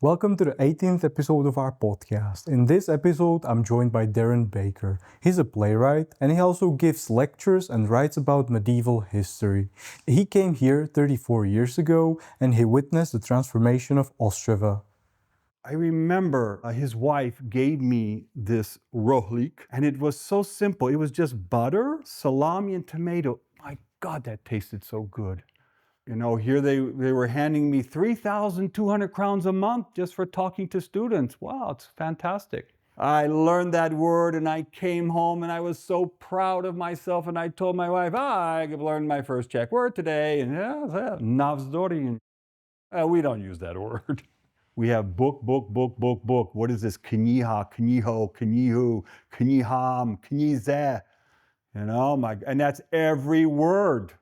Welcome to the 18th episode of our podcast. In this episode, I'm joined by Darren Baker. He's a playwright and he also gives lectures and writes about medieval history. He came here 34 years ago and he witnessed the transformation of Ostrava. I remember his wife gave me this rohlik, and it was so simple. It was just butter, salami, and tomato. My God, that tasted so good. You know, here they were handing me 3,200 crowns a month just for talking to students. Wow, it's fantastic. I learned that word and I came home and I was so proud of myself, and I told my wife, I learned my first Czech word today, and navzdory. We don't use that word. We have book. What is this? Kniha, kniho, knihu, kniham, knize. You know, and that's every word.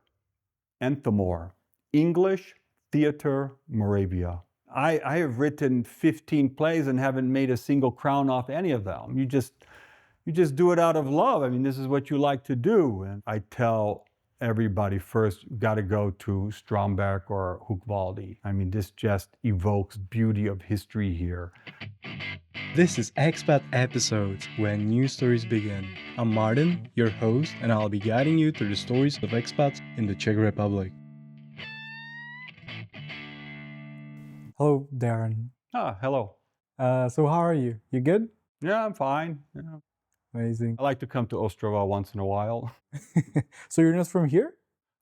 Enthemor. English, theater, Moravia. I have written 15 plays and haven't made a single crown off any of them. You just do it out of love. I mean, this is what you like to do. And I tell everybody first, got to go to Stromberg or Hochwalde. I mean, this just evokes beauty of history here. This is Expat Episodes, where new stories begin. I'm Martin, your host, and I'll be guiding you through the stories of expats in the Czech Republic. Hello, Darren. Hello. So how are you? You good? Yeah, I'm fine. Yeah. Amazing. I like to come to Ostrava once in a while. So you're not from here?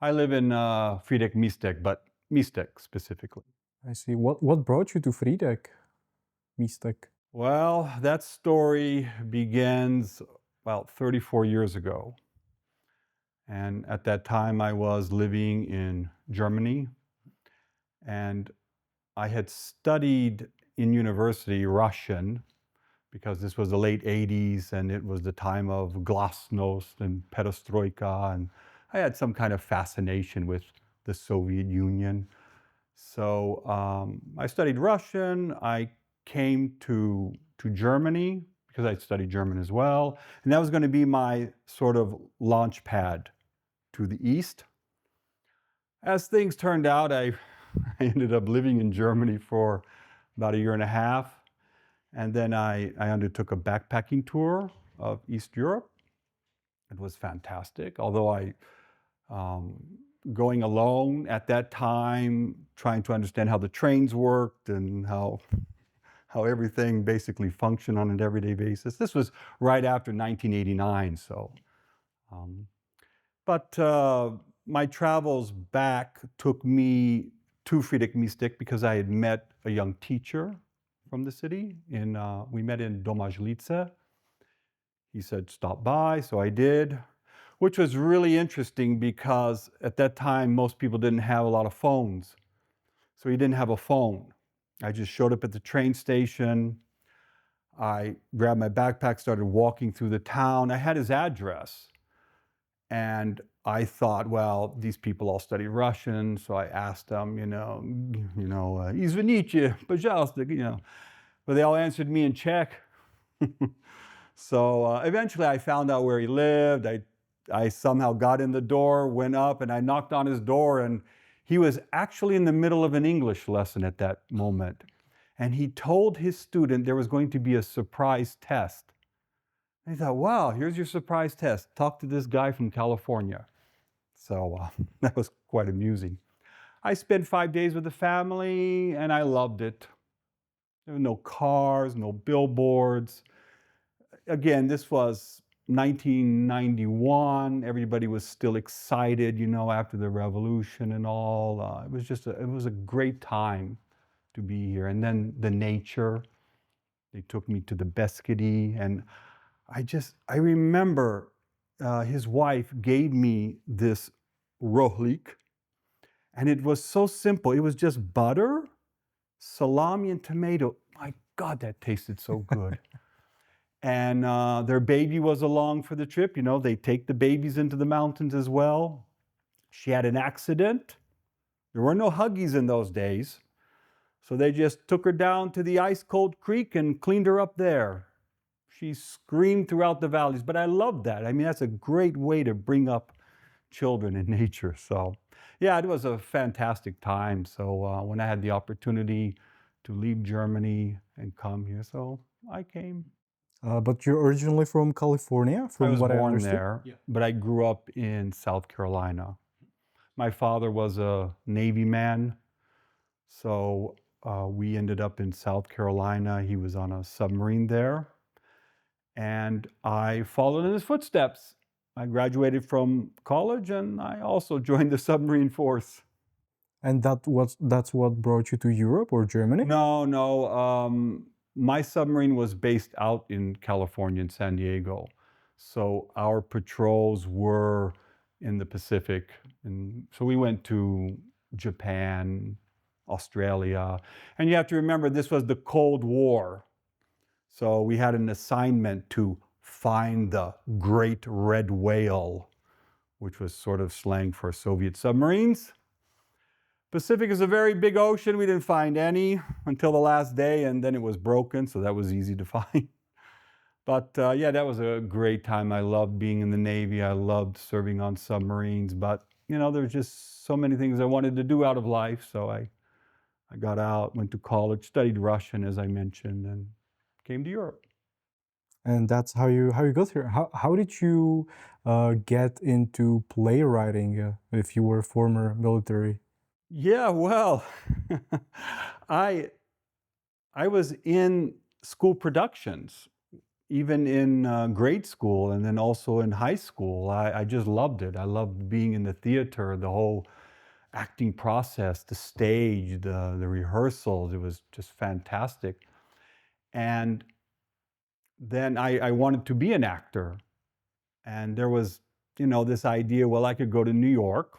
I live in Frýdek Místek, but Místek specifically. I see. What brought you to Frýdek Místek? Well, that story begins about 34 years ago. And at that time, I was living in Germany. And I had studied in university Russian because this was the late 80s and it was the time of glasnost and perestroika. And I had some kind of fascination with the Soviet Union. So I studied Russian. I came to Germany because I studied German as well. And that was going to be my sort of launch pad to the East. As things turned out, I ended up living in Germany for about a year and a half. And then I undertook a backpacking tour of East Europe. It was fantastic, although going alone at that time, trying to understand how the trains worked and how everything basically functioned on an everyday basis. This was right after 1989, so. But my travels back took me to Frýdek Místek because I had met a young teacher from the city. We met in Domažlice. He said, stop by, so I did, which was really interesting because at that time, most people didn't have a lot of phones. So he didn't have a phone. I just showed up at the train station. I grabbed my backpack, started walking through the town. I had his address. And I thought, well, these people all study Russian. So I asked them, Izviniche, пожалуйста, But they all answered me in Czech. So eventually I found out where he lived. I somehow got in the door, went up, and I knocked on his door, and he was actually in the middle of an English lesson at that moment. And he told his student there was going to be a surprise test. I thought, wow, here's your surprise test. Talk to this guy from California. So that was quite amusing. I spent 5 days with the family, and I loved it. There were no cars, no billboards. Again, this was 1991. Everybody was still excited, after the revolution and all. It was a great time to be here. And then the nature, they took me to the Beskidi. And I remember his wife gave me this rohlik. And it was so simple. It was just butter, salami, and tomato. My God, that tasted so good. And their baby was along for the trip. They take the babies into the mountains as well. She had an accident. There were no Huggies in those days. So they just took her down to the ice-cold creek and cleaned her up there. She screamed throughout the valleys, but I love that. I mean, that's a great way to bring up children in nature. So yeah, it was a fantastic time. So when I had the opportunity to leave Germany and come here. So I came. But you're originally from California, I from was what I born understood. there, but I grew up in South Carolina. My father was a Navy man, so we ended up in South Carolina. He was on a submarine there, and I followed in his footsteps. I graduated from college, and I also joined the submarine force. And that's what brought you to Europe or Germany? No. My submarine was based out in California, in San Diego. So our patrols were in the Pacific. And so we went to Japan, Australia. And you have to remember, this was the Cold War. So we had an assignment to find the great red whale, which was sort of slang for Soviet submarines. Pacific is a very big ocean. We didn't find any until the last day, and then it was broken, so that was easy to find. But yeah, that was a great time. I loved being in the Navy. I loved serving on submarines. But there's just so many things I wanted to do out of life. So I got out, went to college, studied Russian, as I mentioned, and came to Europe. And that's how you got here. How did you get into playwriting if you were former military? Yeah, well, I was in school productions, even in grade school, and then also in high school. I just loved it. I loved being in the theater, the whole acting process, the stage, the rehearsals. It was just fantastic. And then I wanted to be an actor. And there was, this idea, well, I could go to New York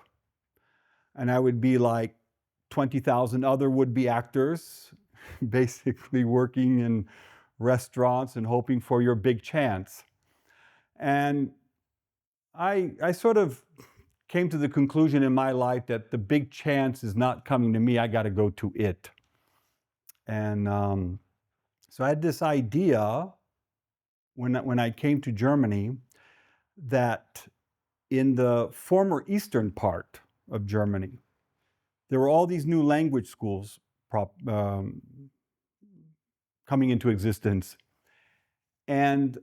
and I would be like 20,000 other would-be actors, basically working in restaurants and hoping for your big chance. And I sort of came to the conclusion in my life that the big chance is not coming to me, I got to go to it. And so I had this idea when I came to Germany that in the former eastern part of Germany, there were all these new language schools coming into existence. And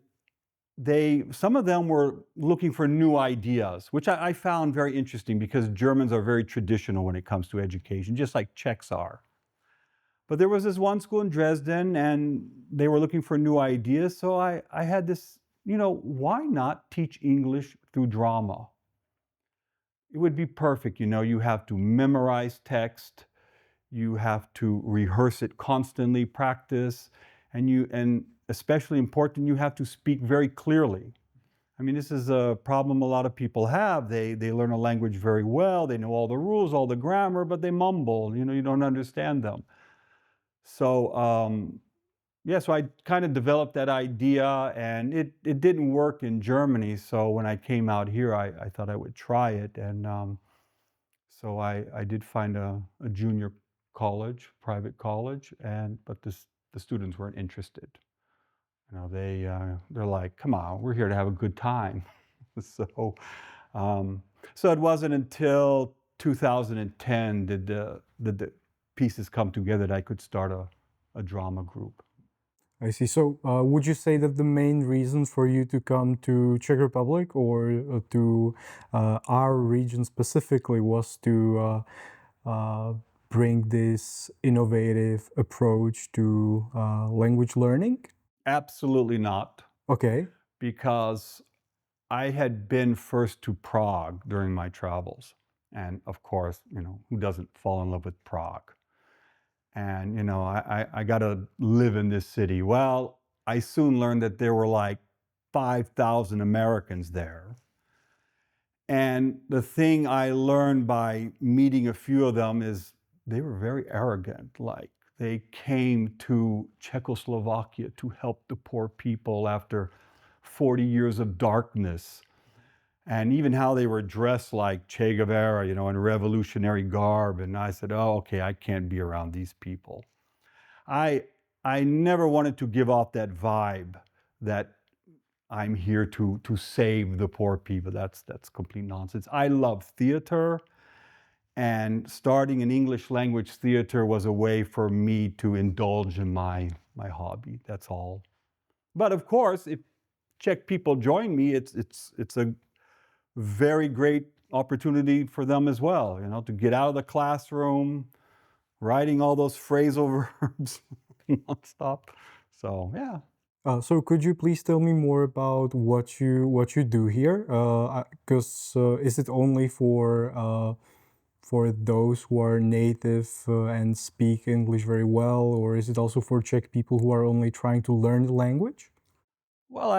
some of them were looking for new ideas, which I found very interesting because Germans are very traditional when it comes to education, just like Czechs are. But there was this one school in Dresden, and they were looking for new ideas. So I had this, why not teach English through drama? It would be perfect. You have to memorize text, you have to rehearse it constantly, practice, and especially important, you have to speak very clearly. I mean, this is a problem a lot of people have. They learn a language very well, they know all the rules, all the grammar, but they mumble, you don't understand them. So so I kind of developed that idea, and it didn't work in Germany. So when I came out here, I thought I would try it. And so I did find a junior college, private college, but the students weren't interested. They're like, come on, we're here to have a good time. So it wasn't until 2010 did the pieces come together that I could start a drama group. I see. So would you say that the main reason for you to come to Czech Republic or to our region specifically was to bring this innovative approach to language learning? Absolutely not. Okay. Because I had been first to Prague during my travels. And of course, who doesn't fall in love with Prague? And, I got to live in this city. Well, I soon learned that there were like 5,000 Americans there. And the thing I learned by meeting a few of them is they were very arrogant. Like they came to Czechoslovakia to help the poor people after 40 years of darkness. And even how they were dressed like Che Guevara, in revolutionary garb. And I said, oh, okay, I can't be around these people. I never wanted to give off that vibe that I'm here to save the poor people. That's complete nonsense. I love theater, And starting an English language theater was a way for me to indulge in my hobby. That's all. But of course, if Czech people join me, it's a very great opportunity for them as well, to get out of the classroom, writing all those phrasal verbs nonstop. So yeah. So could you please tell me more about what you do here? Because is it only for those who are native and speak English very well, or is it also for Czech people who are only trying to learn the language? Well,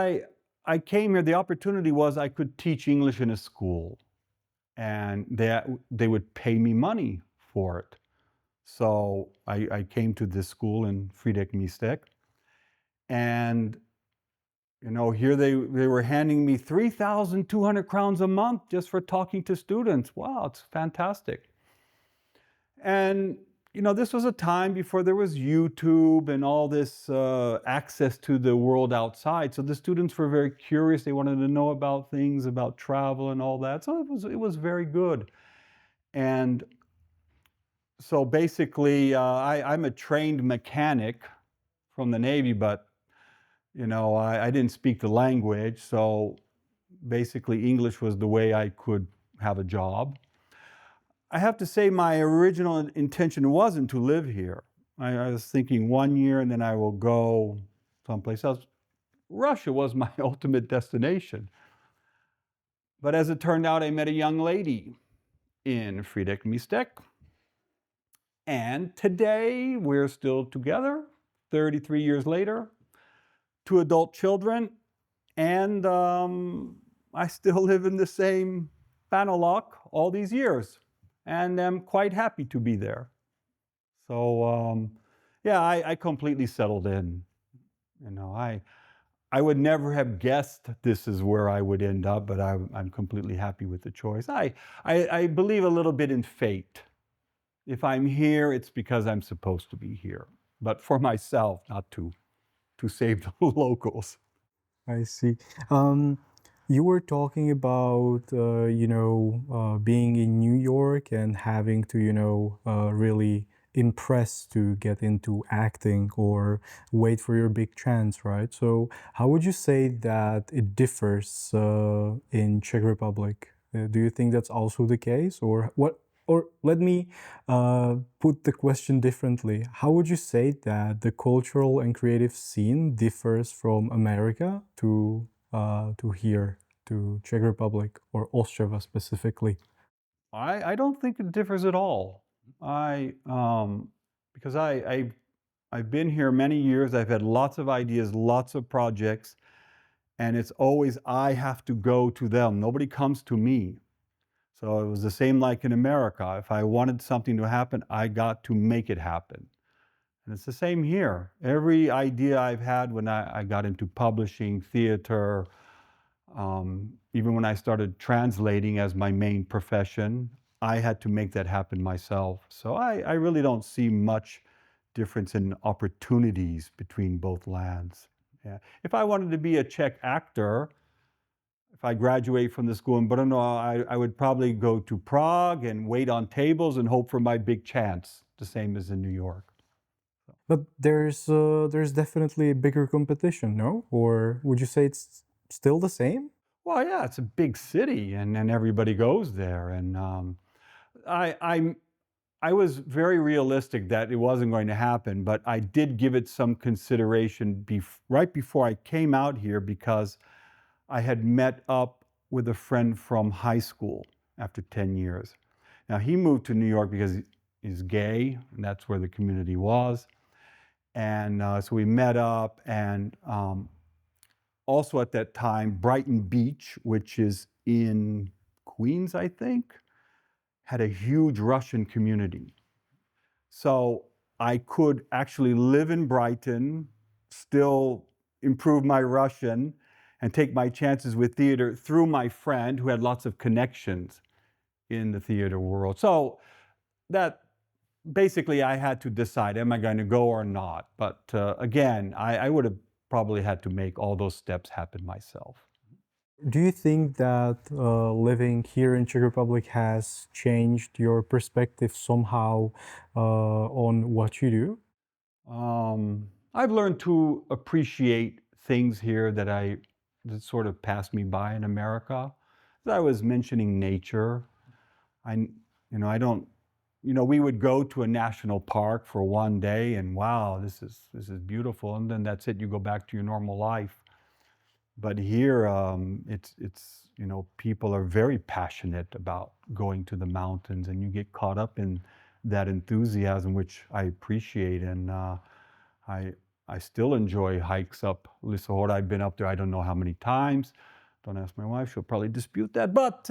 I came here, the opportunity was I could teach English in a school, and they would pay me money for it. So I came to this school in Frýdek Místek, and here they were handing me 3,200 crowns a month just for talking to students. Wow, it's fantastic. And this was a time before there was YouTube and all this access to the world outside. So the students were very curious. They wanted to know about things, about travel and all that. So it was very good. And so basically, I'm a trained mechanic from the Navy, but I didn't speak the language. So basically, English was the way I could have a job. I have to say my original intention wasn't to live here. I was thinking 1 year and then I will go someplace else. Russia was my ultimate destination. But as it turned out, I met a young lady in Frýdek Místek. And today we're still together, 33 years later, 2 adult children, and I still live in the same Banalok all these years. And I'm quite happy to be there. So yeah, I completely settled in. I would never have guessed this is where I would end up, but I'm completely happy with the choice. I believe a little bit in fate. If I'm here, it's because I'm supposed to be here, but for myself, not to save the locals. I see. You were talking about, being in New York and having to, really impress to get into acting or wait for your big chance, right? So how would you say that it differs in Czech Republic? Do you think that's also the case, or what? Or let me put the question differently. How would you say that the cultural and creative scene differs from America to here, to Czech Republic or Ostrava specifically? I don't think it differs at all. Because I've been here many years. I've had lots of ideas, lots of projects, and it's always I have to go to them. Nobody comes to me. So it was the same like in America. If I wanted something to happen, I got to make it happen. And it's the same here. Every idea I've had when I got into publishing, theater, even when I started translating as my main profession, I had to make that happen myself. So I really don't see much difference in opportunities between both lands. Yeah. If I wanted to be a Czech actor, if I graduate from the school in Brno, I would probably go to Prague and wait on tables and hope for my big chance, the same as in New York. But there's definitely a bigger competition, no? Or would you say it's still the same? Well, yeah, it's a big city, and everybody goes there. And I was very realistic that it wasn't going to happen, but I did give it some consideration right before I came out here, because I had met up with a friend from high school after 10 years. Now, he moved to New York because he's gay, and that's where the community was. And so we met up, and also at that time, Brighton Beach, which is in Queens, I think, had a huge Russian community. So I could actually live in Brighton, still improve my Russian, and take my chances with theater through my friend who had lots of connections in the theater world. So that basically I had to decide, am I going to go or not? But again, I would have probably had to make all those steps happen myself. Do you think that living here in Czech Republic has changed your perspective somehow on what you do? I've learned to appreciate things here that sort of passed me by in America. As I was mentioning nature, I don't, we would go to a national park for one day and wow, this is beautiful, and then that's it. You go back to your normal life. But here, people are very passionate about going to the mountains, and you get caught up in that enthusiasm, which I appreciate. And I I still enjoy hikes up Lissahora. I've been up there I don't know how many times. Don't ask my wife; she'll probably dispute that. But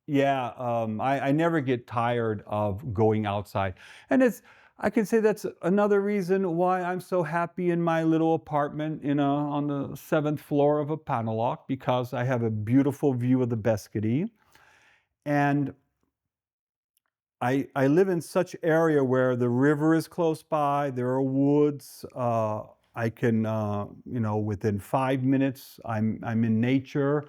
yeah, I never get tired of going outside, and I can say that's another reason why I'm so happy in my little apartment on the seventh floor of a Panelok, because I have a beautiful view of the Beskidi, and I live in such area where the river is close by, there are woods. I can, within 5 minutes, I'm in nature.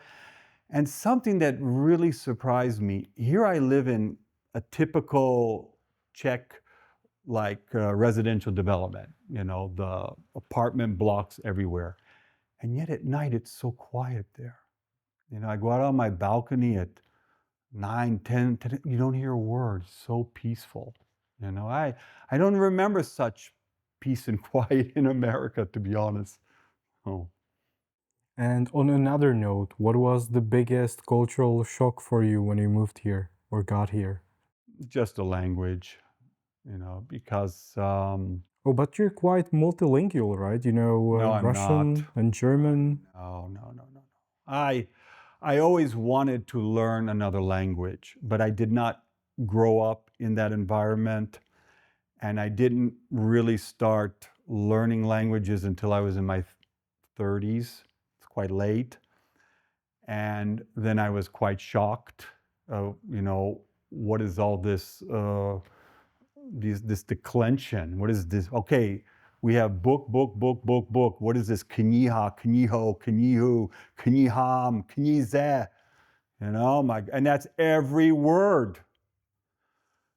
And something that really surprised me, here I live in a typical Czech residential development, the apartment blocks everywhere. And yet at night it's so quiet there. I go out on my balcony at 9, 10, 10, you don't hear a word, so peaceful. I don't remember such peace and quiet in America, to be honest. Oh, And on another note, what was the biggest cultural shock for you when you moved here or got here? just the language, because Oh, but you're quite multilingual, right? You know, no, I'm not. Russian and German. No, no, no, no, no. I always wanted to learn another language, but I did not grow up in that environment, and I didn't really start learning languages until I was in my 30s. It's quite late. And then I was quite shocked. What is all this this declension? What is this? Okay, we have book, book, book, book, book. What is this? Kniha, kniho, knihu, kniham, knize. And that's every word.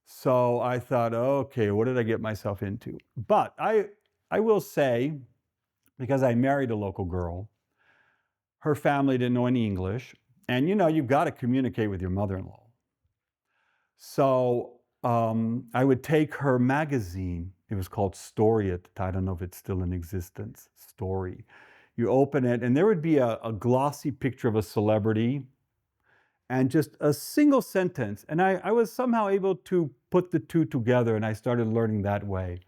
So I thought, okay, what did I get myself into? But I will say, because I married a local girl, her family didn't know any English. And you've got to communicate with your mother in law. So I would take her magazine. It was called Story at the time. I don't know if it's still in existence. Story. You open it, and there would be a glossy picture of a celebrity and just a single sentence. And I was somehow able to put the two together, and I started learning that way.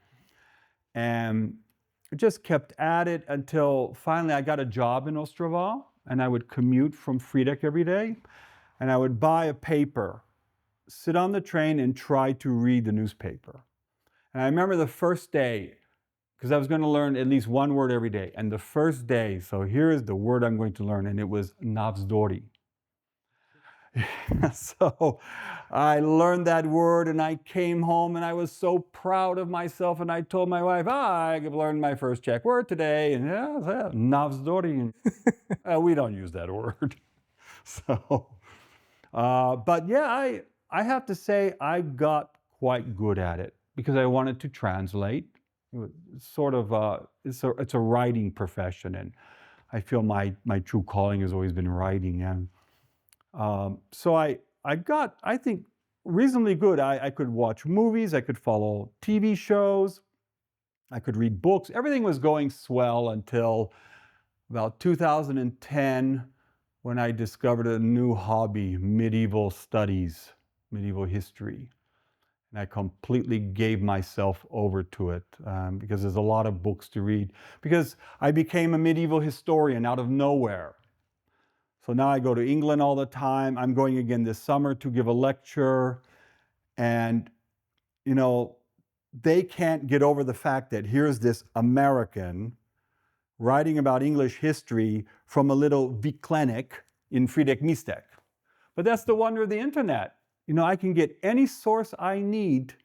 And just kept at it until finally I got a job in Ostrava, and I would commute from Friedeck every day, and I would buy a paper, sit on the train, and try to read the newspaper. And I remember the first day, because I was going to learn at least one word every day. And the first day, so here is the word I'm going to learn, and it was navzdory. So I learned that word, and I came home and I was so proud of myself, and I told my wife, I've learned my first Czech word today, and yeah, navzdory. We don't use that word. So, but yeah, I have to say I got quite good at it because I wanted to translate. It's sort of it's a writing profession, and I feel my true calling has always been writing. And so I got, I think, reasonably good. I could watch movies, I could follow TV shows, I could read books. Everything was going swell until about 2010, when I discovered a new hobby, medieval studies, medieval history. And I completely gave myself over to it because there's a lot of books to read. Because I became a medieval historian out of nowhere. So now I go to England all the time. I'm going again this summer to give a lecture. And, they can't get over the fact that here's this American writing about English history from a little Viklenek in Friedeck Místek. But that's the wonder of the internet. I can get any source I need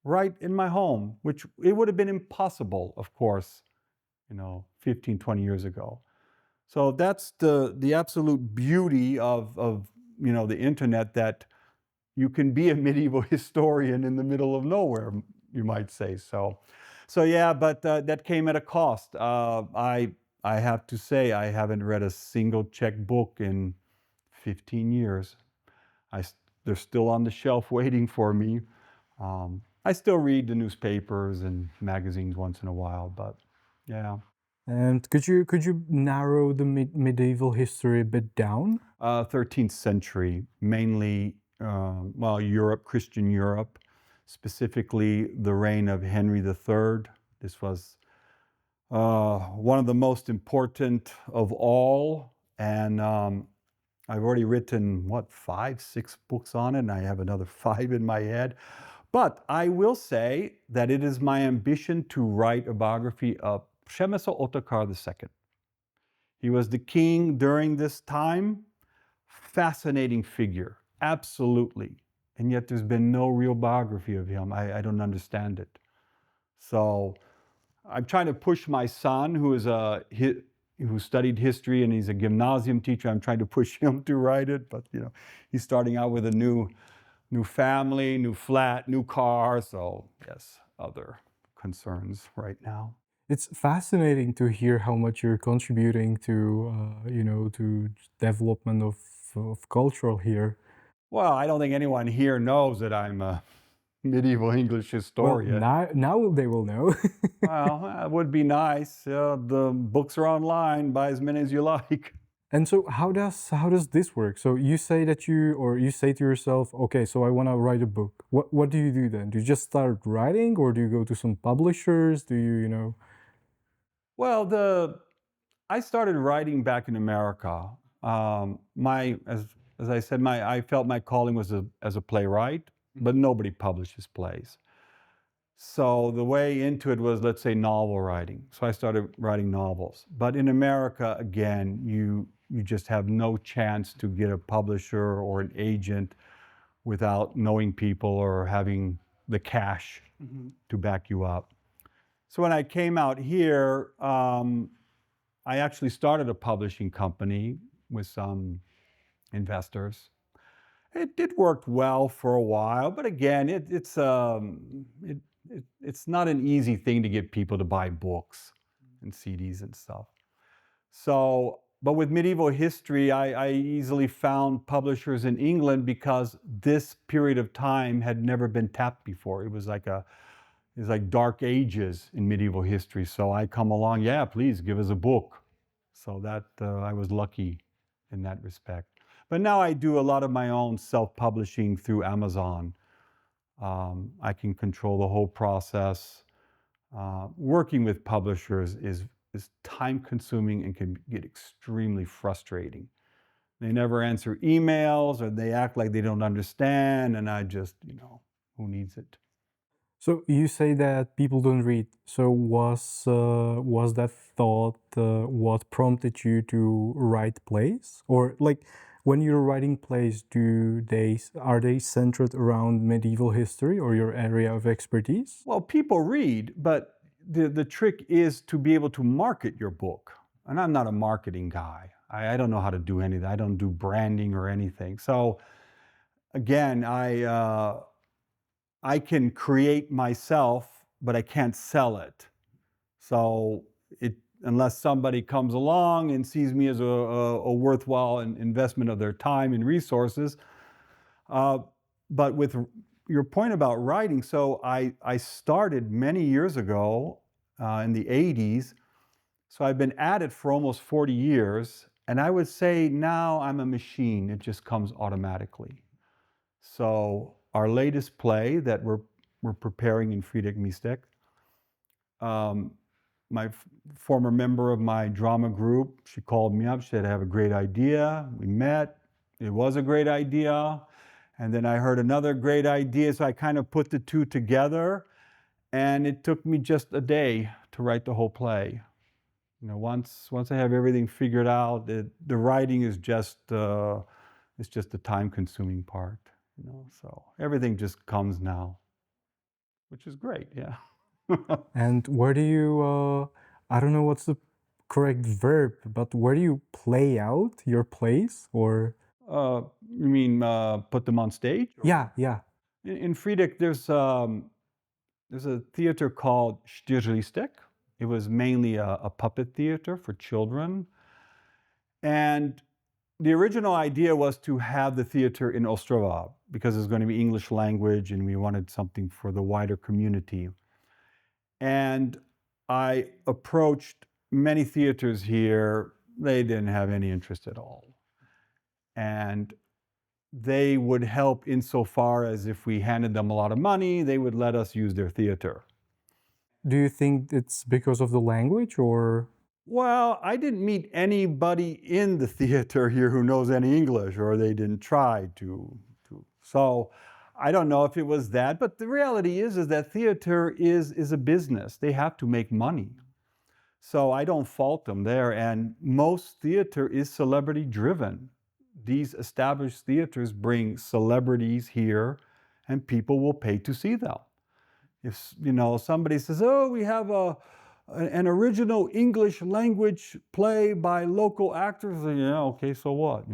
right in my home, which it would have been impossible, of course, 15, 20 years ago. So that's the absolute beauty of the internet, that you can be a medieval historian in the middle of nowhere, you might say. So yeah, but that came at a cost. I have to say I haven't read a single Czech book in 15 years. They're still on the shelf waiting for me. I still read the newspapers and magazines once in a while, but yeah. And could you narrow the medieval history a bit down? 13th century, mainly, well, Europe, Christian Europe, specifically the reign of Henry III. This was one of the most important of all. And I've already written, what, 5, 6 books on it, and I have another 5 in my head. But I will say that it is my ambition to write a biography of Przemysl Ottokar II. He was the king during this time. Fascinating figure, absolutely. And yet there's been no real biography of him. I don't understand it. So I'm trying to push my son, who studied history and he's a gymnasium teacher. I'm trying to push him to write it, but he's starting out with a new family, new flat, new car. So yes, other concerns right now. It's fascinating to hear how much you're contributing to development of cultural here. Well, I don't think anyone here knows that I'm a medieval English Well, historian. now they will know. Well, that would be nice. The books are online. Buy as many as you like. And so how does this work? So you say you say to yourself, okay, so I want to write a book. What do you do then? Do you just start writing, or do you go to some publishers? Do you? Well, I started writing back in America. As I said, I felt my calling was as a playwright, but nobody publishes plays. So the way into it was, let's say, novel writing. So I started writing novels. But in America, again, you just have no chance to get a publisher or an agent without knowing people or having the cash to back you up. So when I came out here, I actually started a publishing company with some investors. It worked well for a while, but again, it's not an easy thing to get people to buy books and CDs and stuff. So, but with medieval history, I easily found publishers in England because this period of time had never been tapped before. It was like dark ages in medieval history. So I come along, yeah, please give us a book. So that I was lucky in that respect. But now I do a lot of my own self-publishing through Amazon. I can control the whole process. Working with publishers is time-consuming and can get extremely frustrating. They never answer emails, or they act like they don't understand, and I just, who needs it? So you say that people don't read. So was that thought what prompted you to write plays? Or like when you're writing plays, are they centered around medieval history or your area of expertise? Well, people read, but the trick is to be able to market your book. And I'm not a marketing guy. I don't know how to do anything. I don't do branding or anything. So again, I can create myself, but I can't sell it. So unless somebody comes along and sees me as a worthwhile investment of their time and resources. But with your point about writing, so I started many years ago in the 80s. So I've been at it for almost 40 years. And I would say now I'm a machine. It just comes automatically. So our latest play that we're preparing in Friedeck Mistek, my former member of my drama group, she called me up, she said, I have a great idea. We met, it was a great idea. And then I heard another great idea, so I kind of put the two together. And it took me just a day to write the whole play. Once I have everything figured out, the writing is just it's just the time-consuming part. So everything just comes now, which is great, yeah. And where do you, I don't know what's the correct verb, but where do you play out your plays? Or You mean put them on stage? yeah. In Friedeck, there's a theater called Stierzlistek. It was mainly a puppet theater for children. And the original idea was to have the theater in Ostrava because it's going to be English language and we wanted something for the wider community. And I approached many theaters here. They didn't have any interest at all. And they would help insofar as if we handed them a lot of money, they would let us use their theater. Do you think it's because of the language or? Well, I didn't meet anybody in the theater here who knows any English, or they didn't try to. So I don't know if it was that, but the reality is that theater is a business. They have to make money. So I don't fault them there. And most theater is celebrity driven. These established theaters bring celebrities here and people will pay to see them. If somebody says, oh, we have an original English language play by local actors, okay, so what?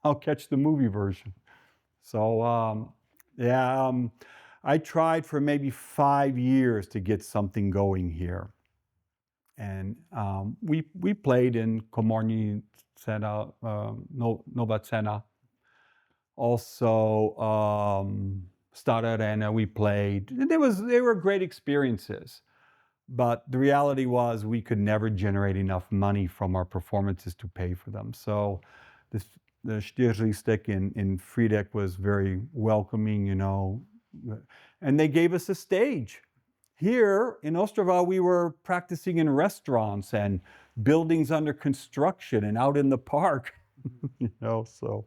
I'll catch the movie version. So I tried for maybe 5 years to get something going here. And we played in Komorny Scena, Nova Scena. Also, Stara Arena, we played. They were great experiences. But the reality was we could never generate enough money from our performances to pay for them. So the Stierzlistek in Friedeck was very welcoming, and they gave us a stage. Here in Ostrava, we were practicing in restaurants and buildings under construction and out in the park, so.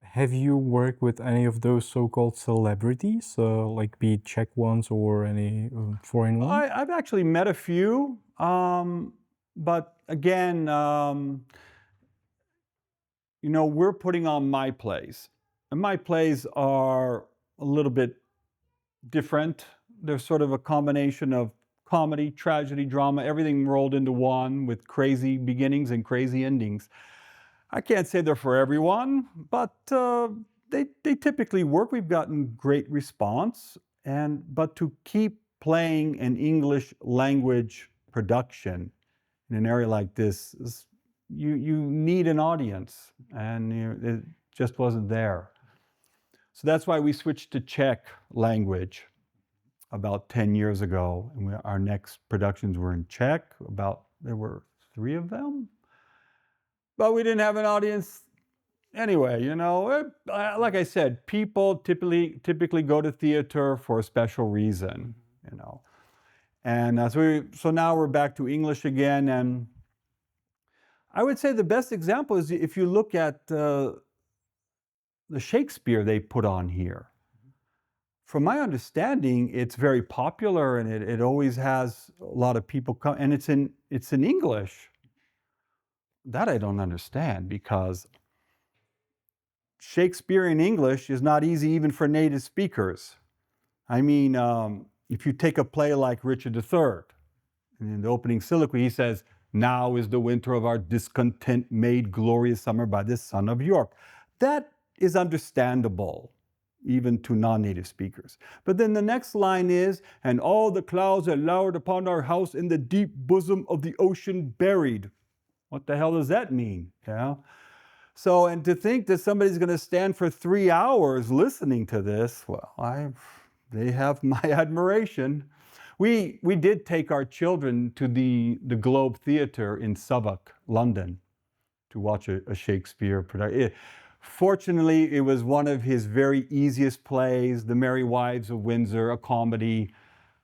Have you worked with any of those so-called celebrities, like be it Czech ones or any foreign ones? I've actually met a few, but again, we're putting on my plays. And my plays are a little bit different. They're sort of a combination of comedy, tragedy, drama, everything rolled into one with crazy beginnings and crazy endings. I can't say they're for everyone, but they typically work. We've gotten great response. But to keep playing an English language production in an area like this, you need an audience, and it just wasn't there. So that's why we switched to Czech language about 10 years ago. And our next productions were in Czech. There were 3 of them. But we didn't have an audience anyway, like I said, people typically go to theater for a special reason, And so now we're back to English again. And I would say the best example is if you look at the Shakespeare they put on here. From my understanding, it's very popular and it always has a lot of people come, and it's in English. That I don't understand, because Shakespeare in English is not easy even for native speakers. I mean, if you take a play like Richard III, in the opening soliloquy, he says, "Now is the winter of our discontent made glorious summer by the son of York." That is understandable, even to non-native speakers. But then the next line is, "And all the clouds are lowered upon our house in the deep bosom of the ocean buried." What the hell does that mean? So, and to think that somebody's going to stand for 3 hours listening to this, well, they have my admiration. We did take our children to the Globe Theatre in Southwark, London, to watch a Shakespeare production. Fortunately, it was one of his very easiest plays, The Merry Wives of Windsor, a comedy.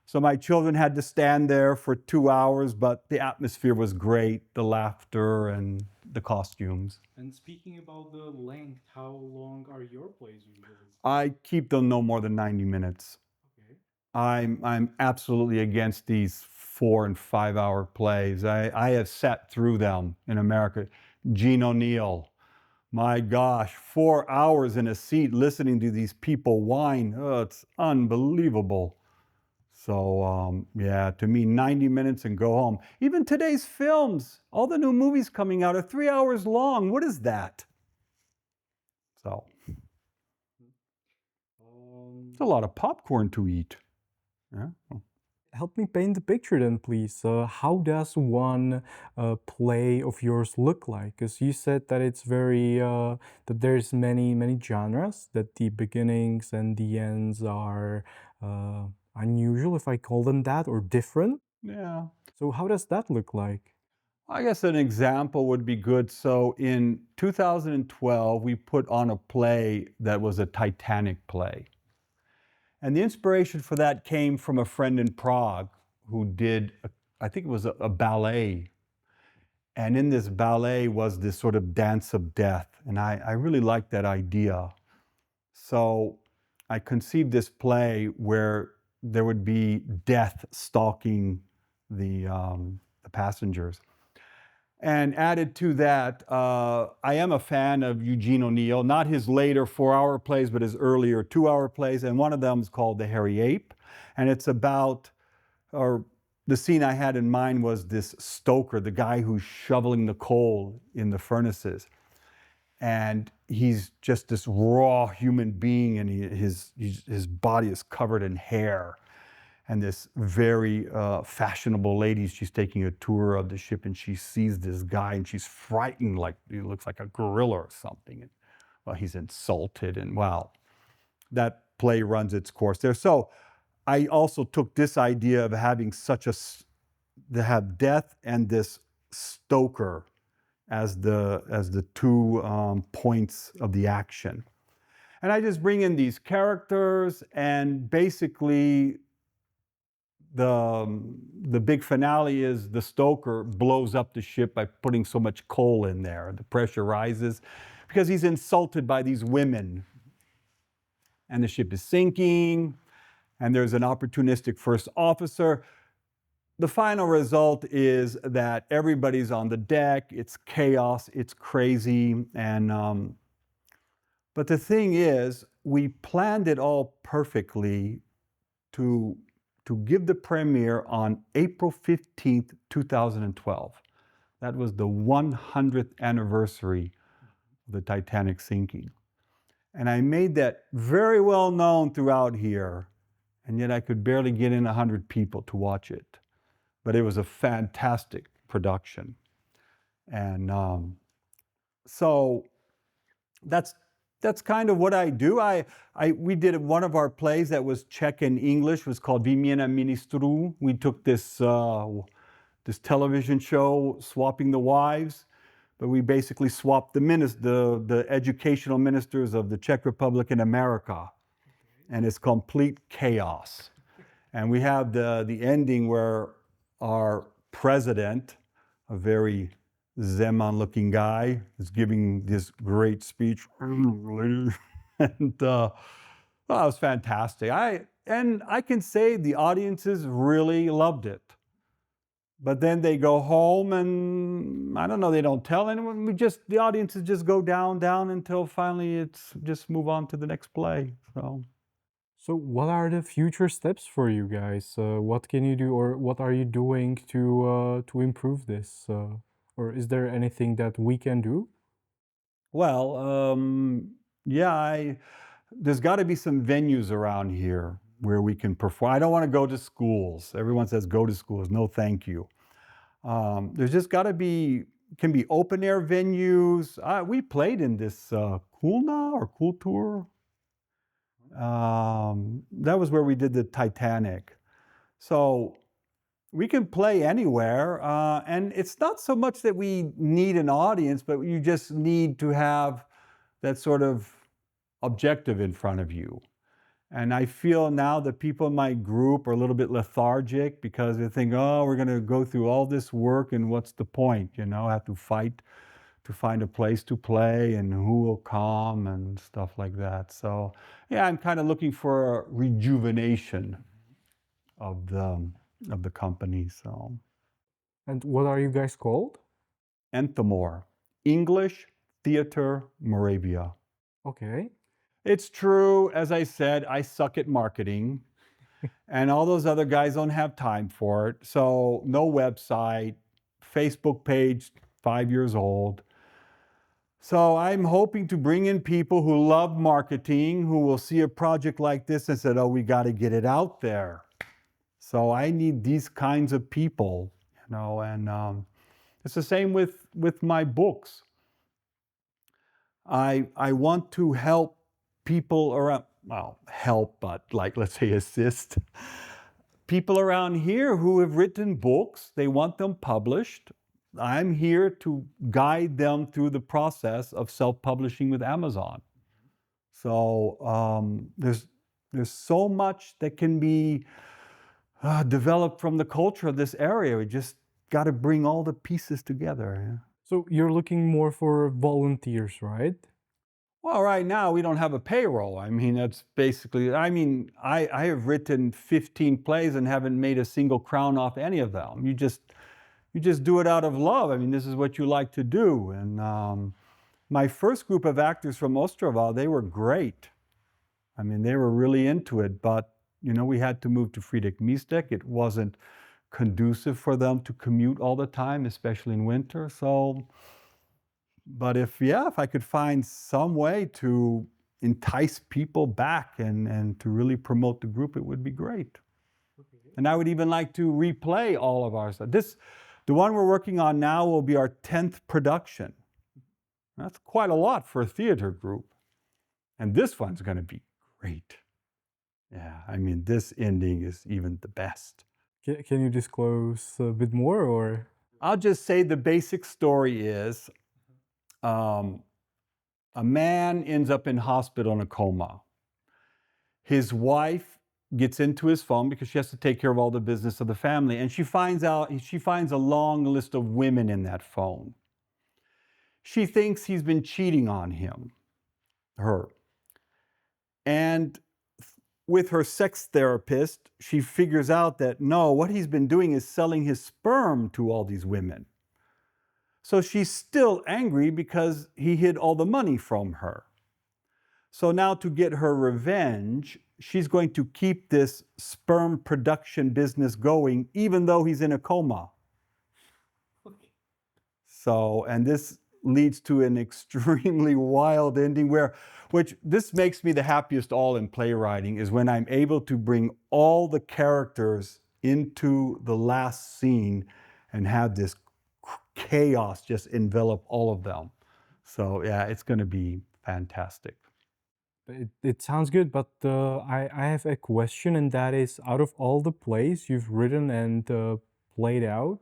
So my children had to stand there for 2 hours, but the atmosphere was great, the laughter and the costumes. And speaking about the length, how long are your plays usually? I keep them no more than 90 minutes. Okay. I'm absolutely against these 4 and 5 hour plays. I have sat through them in America. Gene O'Neill, my gosh, 4 hours in a seat listening to these people whine. Oh, it's unbelievable. So, yeah, to me, 90 minutes and go home. Even today's films, all the new movies coming out are 3 hours long. What is that? So, it's a lot of popcorn to eat. Yeah. Help me paint the picture then, please. How does one play of yours look like? Because you said that it's very that there's many genres. That the beginnings and the ends are unusual, if I call them that, or different. Yeah. So how does that look like? I guess an example would be good. So in 2012, we put on a play that was a Titanic play. And the inspiration for that came from a friend in Prague who did, I think it was a ballet. And in this ballet was this sort of dance of death. And I really liked that idea. So I conceived this play where there would be death stalking the passengers. And added to that, I am a fan of Eugene O'Neill, not his later 4-hour plays, but his earlier 2-hour plays. And one of them is called The Hairy Ape. And it's about, or the scene I had in mind was this stoker, the guy who's shoveling the coal in the furnaces. And he's just this raw human being, and his body is covered in hair. And this very fashionable lady, she's taking a tour of the ship, and she sees this guy, and she's frightened, like he looks like a gorilla or something. And, well, he's insulted, and wow, that play runs its course there. So I also took this idea of having to have death and this stoker as the two points of the action. And I just bring in these characters, and basically the big finale is the stoker blows up the ship by putting so much coal in there. The pressure rises because he's insulted by these women. And the ship is sinking, and there's an opportunistic first officer. The final result is that everybody's on the deck. It's chaos, it's crazy. And but the thing is, we planned it all perfectly to give the premiere on April 15th, 2012. That was the 100th anniversary of the Titanic sinking. And I made that very well known throughout here, and yet I could barely get in 100 people to watch it. But it was a fantastic production. And so that's kind of what I do. We did one of our plays that was Czech and English, was called Výměna ministrů. We took this television show, Swapping the Wives, but we basically swapped the educational ministers of the Czech Republic and America. And it's complete chaos. And we have the ending where our president, a very Zeman-looking guy, is giving this great speech, and it was fantastic. I can say the audiences really loved it. But then they go home, and I don't know, they don't tell anyone. The audiences just go down until finally it's just move on to the next play. So what are the future steps for you guys? What can you do, or what are you doing to improve this? Or is there anything that we can do? Well, yeah, there's got to be some venues around here where we can perform. I don't want to go to schools. Everyone says go to schools. No, thank you. There's just got to be, can be open air venues. We played in this Kulna or Kultur. That was where we did the Titanic. So we can play anywhere, and it's not so much that we need an audience, but you just need to have that sort of objective in front of you. And I feel now that people in my group are a little bit lethargic because they think, oh, we're going to go through all this work, and what's the point? I have to fight to find a place to play, and who will come and stuff like that. So yeah, I'm kind of looking for a rejuvenation of the company. So. And what are you guys called? Enthemore, English Theater Moravia. Okay. It's true, as I said, I suck at marketing. And all those other guys don't have time for it. So, no website, Facebook page, 5 years old. So, I'm hoping to bring in people who love marketing, who will see a project like this and said, oh, we got to get it out there. So, I need these kinds of people, and it's the same with my books. I want to help people around, well, help, but like, let's say assist people around here who have written books. They want them published. I'm here to guide them through the process of self-publishing with Amazon. So there's so much that can be developed from the culture of this area. We just got to bring all the pieces together. So you're looking more for volunteers, right? Well, right now we don't have a payroll. I mean, that's basically, I have written 15 plays and haven't made a single crown off any of them. You just do it out of love. I mean, this is what you like to do. And my first group of actors from Ostrava, they were great. I mean, they were really into it, but we had to move to Friedrich Miesdeck. It wasn't conducive for them to commute all the time, especially in winter. So, but if I could find some way to entice people back and to really promote the group, it would be great. Okay. And I would even like to replay all of our stuff. The one we're working on now will be our 10th production. That's quite a lot for a theater group. And this one's going to be great. Yeah, I mean, this ending is even the best. Can you disclose a bit more, or? I'll just say the basic story is a man ends up in hospital in a coma. His wife gets into his phone because she has to take care of all the business of the family, and she finds a long list of women in that phone. She thinks he's been cheating on her. And with her sex therapist, she figures out that no, what he's been doing is selling his sperm to all these women. So she's still angry because he hid all the money from her. So now, to get her revenge, she's going to keep this sperm production business going even though he's in a coma. So, and this leads to an extremely wild ending which this makes me the happiest all in playwriting, is when I'm able to bring all the characters into the last scene and have this chaos just envelop all of them. So yeah, it's going to be fantastic. It sounds good, but I have a question, and that is, out of all the plays you've written and played out,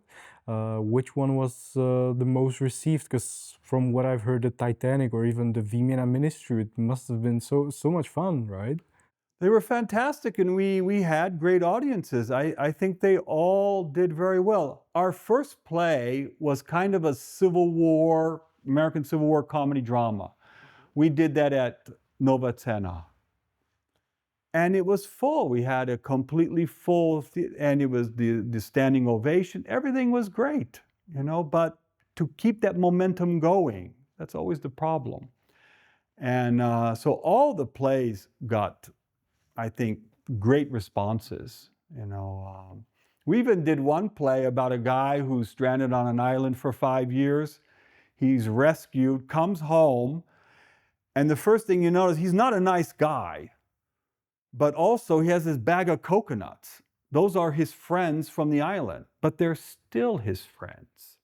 which one was the most received? Because from what I've heard, the Titanic or even the Vimena Ministry, it must have been so much fun, right? They were fantastic, and we had great audiences. I think they all did very well. Our first play was kind of a American Civil War comedy drama. We did that at Nova Cena. And it was full. We had a completely full, and it was the standing ovation. Everything was great, but to keep that momentum going, that's always the problem. And so all the plays got, I think, great responses. We even did one play about a guy who's stranded on an island for 5 years. He's rescued, comes home, and the first thing you notice, he's not a nice guy. But also, he has this bag of coconuts. Those are his friends from the island, but they're still his friends.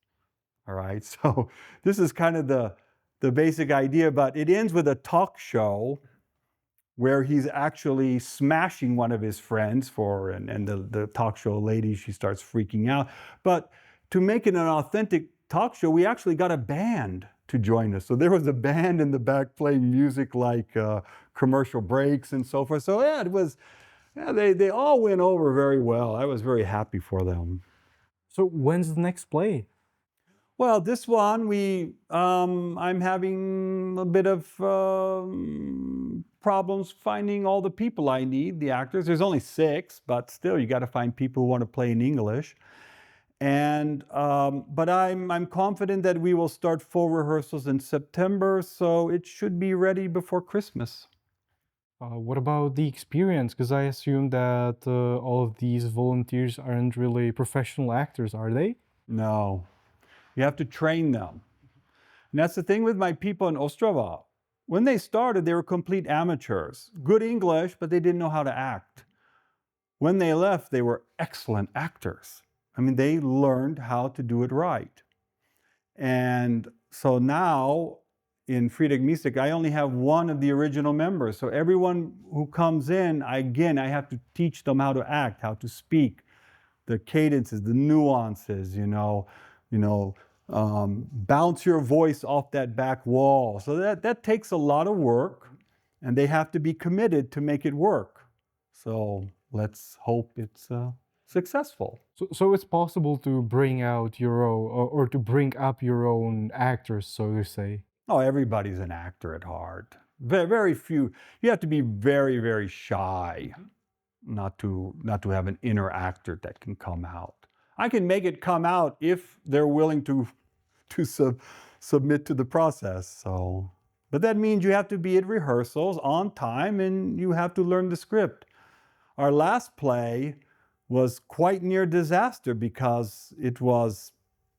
All right, so this is kind of the basic idea, but it ends with a talk show where he's actually smashing one of his friends and the talk show lady, she starts freaking out. But to make it an authentic talk show, we actually got a band to join us. So there was a band in the back playing music like commercial breaks and so forth. So yeah, they all went over very well. I was very happy for them. So when's the next play? Well, this one I'm having a bit of problems finding all the people I need, the actors. There's only 6, but still, you got to find people who want to play in English. And but I'm confident that we will start full rehearsals in September, so it should be ready before Christmas. What about the experience? Because I assume that all of these volunteers aren't really professional actors, are they? No, you have to train them. And that's the thing with my people in Ostrava. When they started, they were complete amateurs. Good English, but they didn't know how to act. When they left, they were excellent actors. I mean, they learned how to do it right. And so now in Friedrich Mystic, I only have one of the original members. So everyone who comes in, I have to teach them how to act, how to speak, the cadences, the nuances, bounce your voice off that back wall. So that takes a lot of work, and they have to be committed to make it work. So let's hope it's successful. So it's possible to bring out your own, or to bring up your own actors, so to say. Oh, everybody's an actor at heart. Very, very few. You have to be very, very shy not to have an inner actor that can come out. I can make it come out if they're willing to submit to the process. So, but that means you have to be at rehearsals on time and you have to learn the script. Our last play was quite near disaster because it was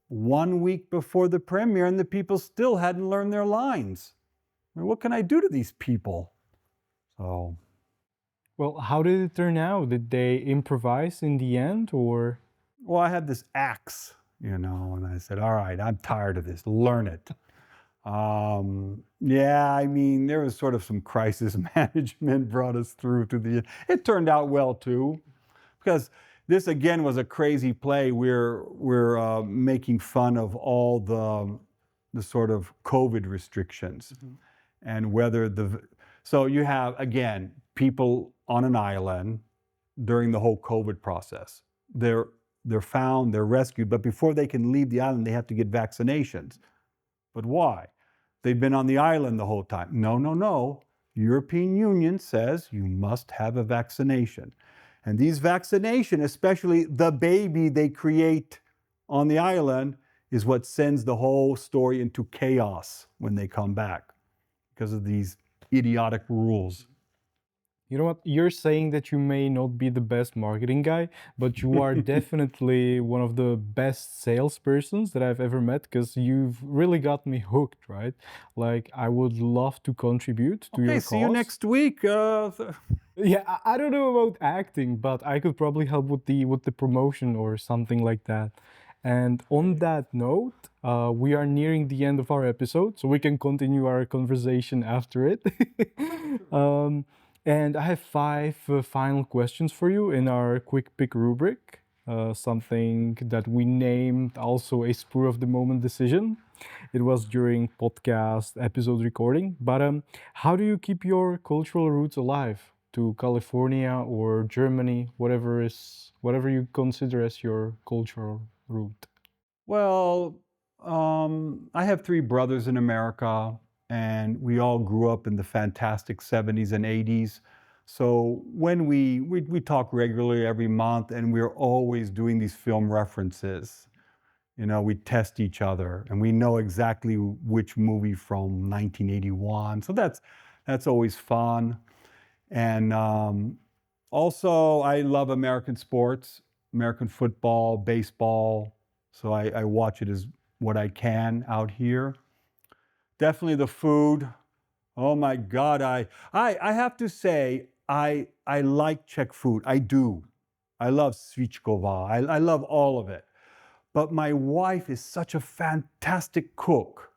1 week before the premiere and the people still hadn't learned their lines. I mean, what can I do to these people? So, Well, how did it turn out? Did they improvise in the end, or? well, I had this axe, and I said, all right, I'm tired of this, learn it. Yeah, I mean, there was sort of some crisis management brought us through to the end. It turned out well too, because this again was a crazy play. We're making fun of all the sort of COVID restrictions, and whether so you have again people on an island during the whole COVID process. They're found, they're rescued, but before they can leave the island, they have to get vaccinations. But why? They've been on the island the whole time. No, no, no. European Union says you must have a vaccination. And these vaccinations, especially the baby they create on the island, is what sends the whole story into chaos when they come back because of these idiotic rules. You know what? You're saying that you may not be the best marketing guy, but you are definitely one of the best salespersons that I've ever met because you've really got me hooked, right? Like, I would love to contribute to your Okay, cause. see you next week. Yeah, I don't know about acting, but I could probably help with the promotion or something like that. And on that note, we are nearing the end of our episode, so we can continue our conversation after it. And I have five final questions for you in our quick pick rubric, something that we named also a spur of the moment decision. It was during podcast episode recording. But how do you keep your cultural roots alive to California or Germany, whatever you consider as your cultural root? Well, I have three brothers in America, and we all grew up in the fantastic 70s and 80s. So when we talk regularly every month, and we're always doing these film references. We test each other, and we know exactly which movie from 1981. So that's always fun. And also, I love American sports, American football, baseball. So I watch it as what I can out here. Definitely the food. Oh my God, I have to say, I like Czech food. I do. I love svíčková. I love all of it. But my wife is such a fantastic cook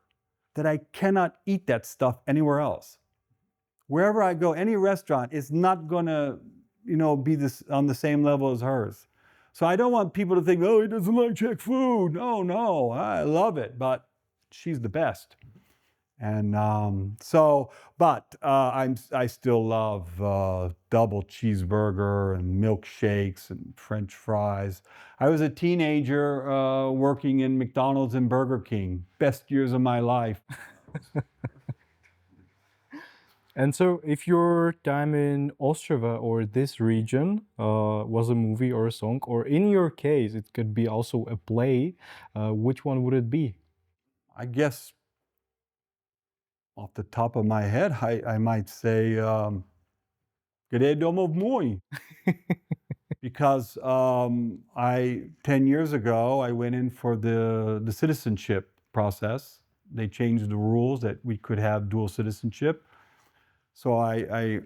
that I cannot eat that stuff anywhere else. Wherever I go, any restaurant is not gonna, be on the same level as hers. So I don't want people to think, oh, he doesn't like Czech food. No, I love it, but she's the best. And I still love double cheeseburger and milkshakes and French fries. I was a teenager working in McDonald's and Burger King. Best years of my life. And so, if your time in Ostrava or this region was a movie or a song, or in your case, it could be also a play, which one would it be? I guess off the top of my head, I might say Gredomo Muy. Because 10 years ago, I went in for the citizenship process. They changed the rules that we could have dual citizenship. So I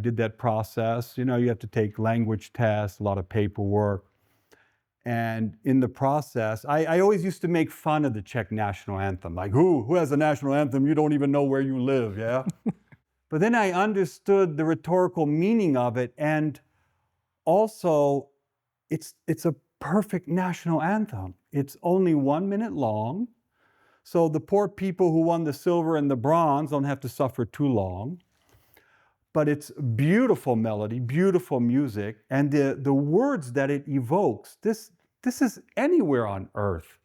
did that process. You know, you have to take language tests, a lot of paperwork. And in the process, I always used to make fun of the Czech national anthem. Like, who has a national anthem? You don't even know where you live, yeah? But then I understood the rhetorical meaning of it, and also it's a perfect national anthem. It's only 1 minute long, so the poor people who won the silver and the bronze don't have to suffer too long. But it's beautiful melody, beautiful music, and the words that it evokes, this is anywhere on earth.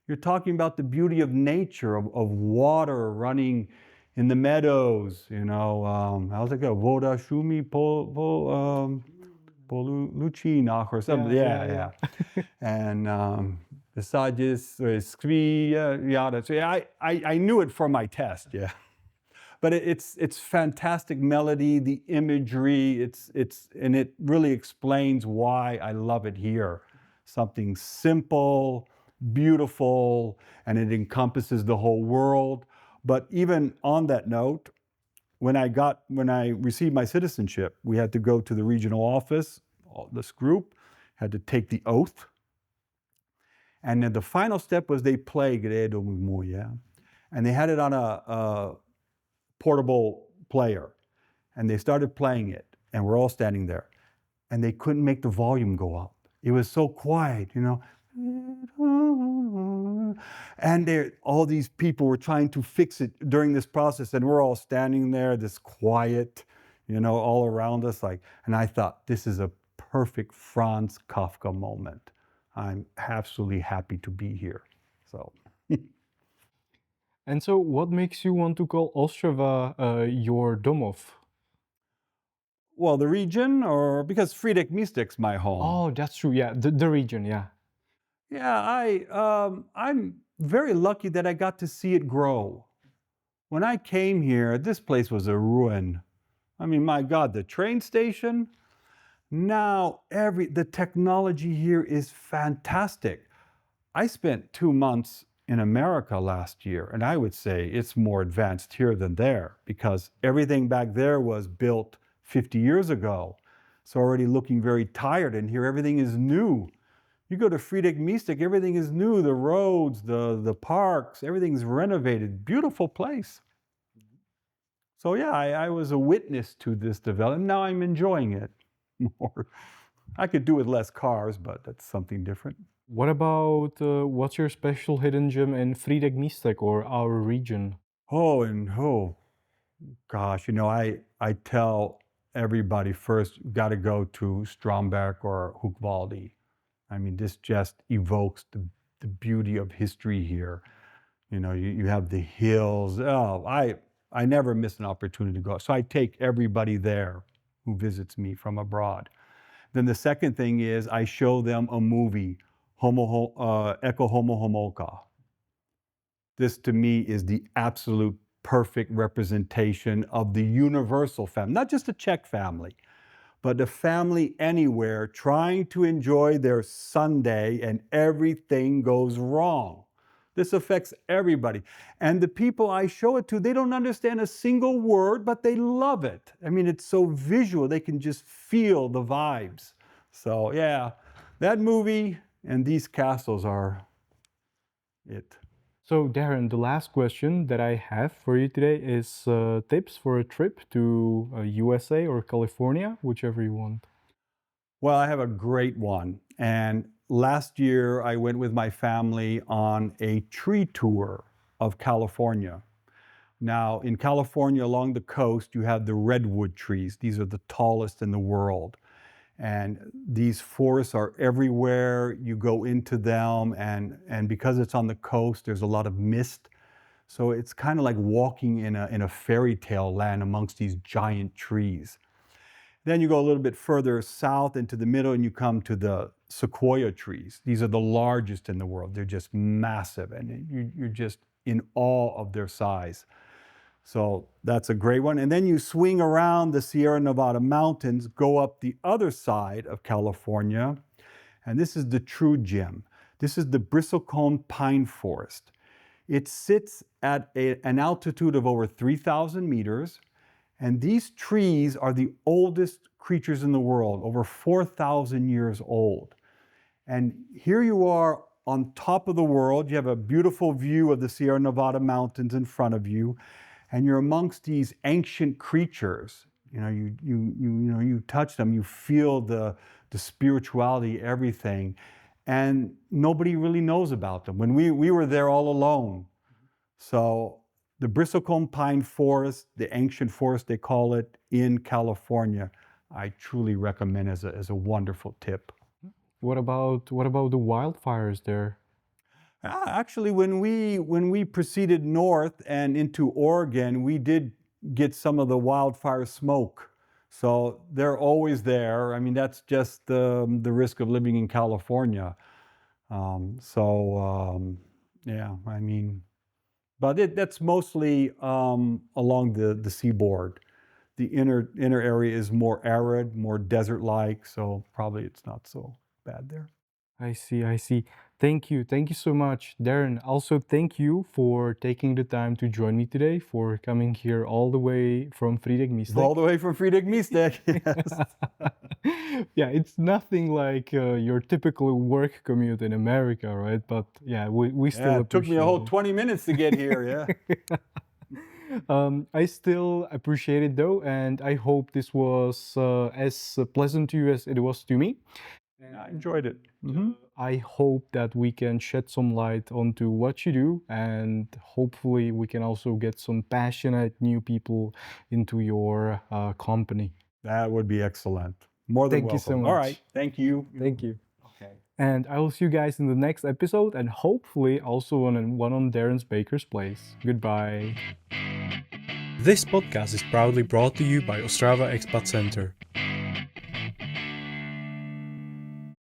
You're talking about the beauty of nature, of water running in the meadows, you know, how's it go? Voda shumi Polucinach or something. Yeah. And Visages, Skri, yada. So yeah, I knew it from my test, yeah. But it's fantastic melody, the imagery, and it really explains why I love it here. Something simple, beautiful, and it encompasses the whole world. But even on that note, when I received my citizenship, we had to go to the regional office, this group had to take the oath. And then the final step was they play Gredo Mumuya. And they had it on a portable player. And they started playing it. And we're all standing there. And they couldn't make the volume go up. It was so quiet, you know. And all these people were trying to fix it during this process, and we're all standing there, this quiet, you know, all around us. And I thought, this is a perfect Franz Kafka moment. I'm absolutely happy to be here. So. And so, what makes you want to call Ostrava your domov? Well, the region, or because Frýdek Místek's my home. Oh, that's true. Yeah, the region. Yeah. Yeah, I'm very lucky that I got to see it grow. When I came here, this place was a ruin. I mean, my God, the train station. Now the technology here is fantastic. I spent 2 months in America last year, and I would say it's more advanced here than there, because everything back there was built 50 years ago. It's already looking very tired, and here everything is new. You go to Frýdek Místek, everything is new. The roads, the parks, everything's renovated. Beautiful place. So yeah, I was a witness to this development. Now I'm enjoying it more. I could do with less cars, but that's something different. What about what's your special hidden gem in Frýdek Místek or our region? Gosh, you know, I tell everybody first, got to go to Stromberg or Hoogwalde. I mean, this just evokes the beauty of history here. You know, you have the hills. Oh, I never miss an opportunity to go. So I take everybody there who visits me from abroad. Then the second thing is I show them a movie, Eko Homo Homoka. This to me is the absolute perfect representation of the universal family, not just a Czech family, but a family anywhere trying to enjoy their Sunday and everything goes wrong. This affects everybody. And the people I show it to, they don't understand a single word, but they love it. I mean, it's so visual, they can just feel the vibes. So yeah, that movie and these castles are it. So, Darren, the last question that I have for you today is tips for a trip to USA or California, whichever you want. Well, I have a great one. And last year, I went with my family on a tree tour of California. Now, in California, along the coast, you have the redwood trees. These are the tallest in the world. And these forests are everywhere. You go into them, and because it's on the coast, there's a lot of mist. So it's kind of like walking in a fairy tale land amongst these giant trees. Then you go a little bit further south into the middle, and you come to the sequoia trees. These are the largest in the world. They're just massive, and you're just in awe of their size. So that's a great one. And then you swing around the Sierra Nevada mountains, go up the other side of California, and this is the true gem. This is the bristlecone pine forest. It sits at an altitude of over 3,000 meters, and these trees are the oldest creatures in the world, over 4,000 years old. And here you are on top of the world. You have a beautiful view of the Sierra Nevada mountains in front of you, and you're amongst these ancient creatures. You touch them, you feel the spirituality, everything, and nobody really knows about them. When we were there all alone. So the bristlecone pine forest, the ancient forest they call it in California, I truly recommend as a wonderful tip. What about the wildfires there? Actually, when we proceeded north and into Oregon, we did get some of the wildfire smoke. So they're always there. I mean, that's just the risk of living in California. Yeah, I mean, but that's mostly along the seaboard. The inner area is more arid, more desert-like, so probably it's not so bad there. I see. Thank you so much, Darren. Also, thank you for taking the time to join me today, for coming here all the way from Friedeck Miestek. All the way from Friedeck Miestek, yes. Yeah, it's nothing like your typical work commute in America, right? But yeah, we still it took me a whole appreciate 20 minutes to get here, yeah. I still appreciate it though, and I hope this was as pleasant to you as it was to me. I enjoyed it. I hope that we can shed some light onto what you do, and hopefully we can also get some passionate new people into your company. That would be excellent. More than Thank you so welcome. much. All right. Thank you. Thank you. Okay. And I will see you guys in the next episode, and hopefully also on one on Darren's Baker's Place. Goodbye. This podcast is proudly brought to you by Ostrava Expat Center.